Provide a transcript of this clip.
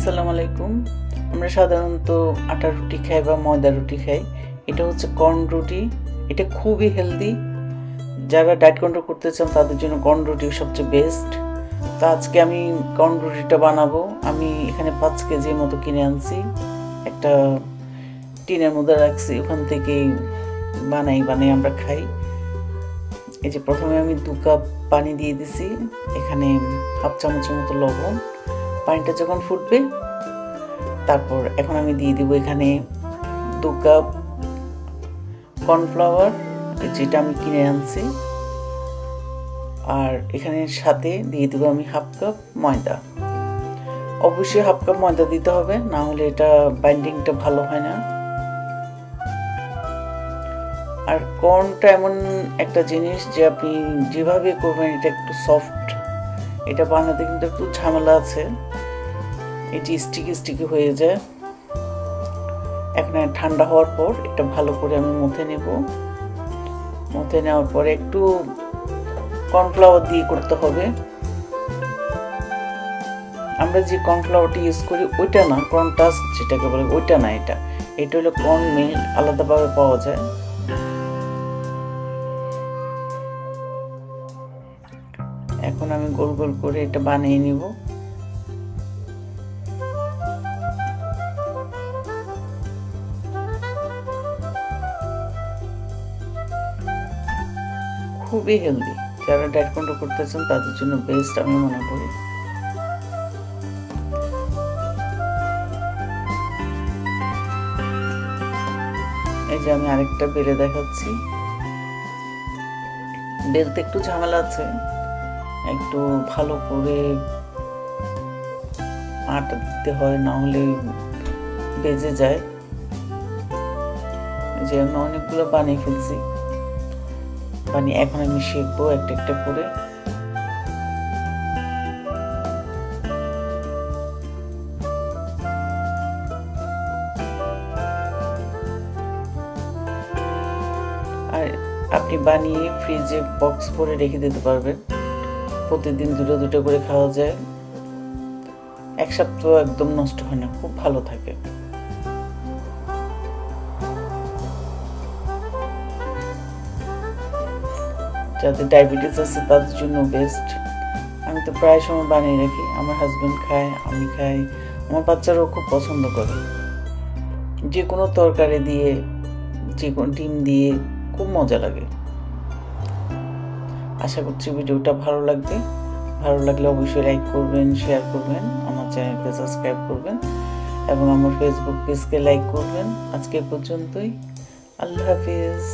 আসসালামু আলাইকুম। আমরা সাধারণত আটা রুটি খাই বা ময়দা রুটি খাই। এটা হচ্ছে কর্ন রুটি। এটা খুবই হেলদি। যারা ডায়েট কন্ট্রোল করতে চান তাদের জন্য কর্ন রুটি সবচেয়ে বেস্ট। তো আজকে আমি কর্ন রুটিটা বানাবো। আমি এখানে 5 কেজির মতো কিনে আনছি, একটা টিনের মধ্যে রাখছি, ওখান থেকেই বানাই আমরা খাই। এই যে প্রথমে আমি 2 কাপ পানি দিয়ে দিছি, এখানে হাফ চামচের মতো লবণ। পানিটা যখন ফুটবে তারপর এখন আমি দিয়ে দিব এখানে 2 কাপ কর্নফ্লাওয়ার, যেটা আমি কিনে আনছি, আর এখানে সাথে দিয়ে দিব আমি হাফ কাপ ময়দা। অবশ্যই হাফ কাপ ময়দা দিতে হবে, না হলে এটা বাইন্ডিংটা ভালো হয় না। আর কর্নটা এমন একটা জিনিস যে আপনি যেভাবে করবেন এটা একটু সফট। এটা বানাতে কিন্তু একটু ঝামেলা আছে, এটি স্টিকি হয়ে যায়। এখন ঠান্ডা হওয়ার পর এটা ভালো করে আমি মুথে নেব। মুথে নেওয়ার পরে একটু কর্নফ্লাওয়ার দিয়ে করতে হবে। আমরা যে কর্নফ্লাওয়ারটা ইউজ করি ওইটা না, কর্ন টাস্ক যেটাকে বলে ওইটা না, এটা হলো কর্ন মিল, আলাদাভাবে পাওয়া যায়। এখন আমি গোল গোল করে এটা বানিয়ে নিব। খুবই হেলদি, যারা ডায়েট কন্ট্রোল করতে চান তাদের জন্য বেস্ট আমি মনে করি। এই যে আমি আরেকটা বেলে দেখাচ্ছি। বেলতে একটু ঝামেলা আছে, একটু ভালো করে আটা দিতে হয়, না হলে বেজে যায়। যে আমি অনেকগুলো বানিয়ে ফেলছি, এখন আমি শেখবো একটা একটা করে। আর আপনি বানিয়ে ফ্রিজে বক্স করে রেখে দিতে পারবেন, প্রতিদিন 2টো করে খাওয়া যায়। 1 সপ্তাহ একদম নষ্ট হয় না, খুব ভালো থাকে। যাদের ডায়াবেটিস আছে তাদের জন্য বেস্ট। আমি তো প্রায় সময় বানিয়ে রাখি, আমার হাজবেন্ড খায়, আমি খাই, আমার বাচ্চারাও খুব পছন্দ করে। যে কোনো তরকারি দিয়ে, যে কোনো ডিম দিয়ে খুব মজা লাগে। আশা করছি ভিডিওটা ভালো লাগবে। ভালো লাগলে অবশ্যই লাইক করবেন, শেয়ার করবেন, আমার চ্যানেলকে সাবস্ক্রাইব করবেন এবং আমার ফেসবুক পেজকে লাইক করবেন। আজকে পর্যন্তই, আল্লাহ হাফিজ।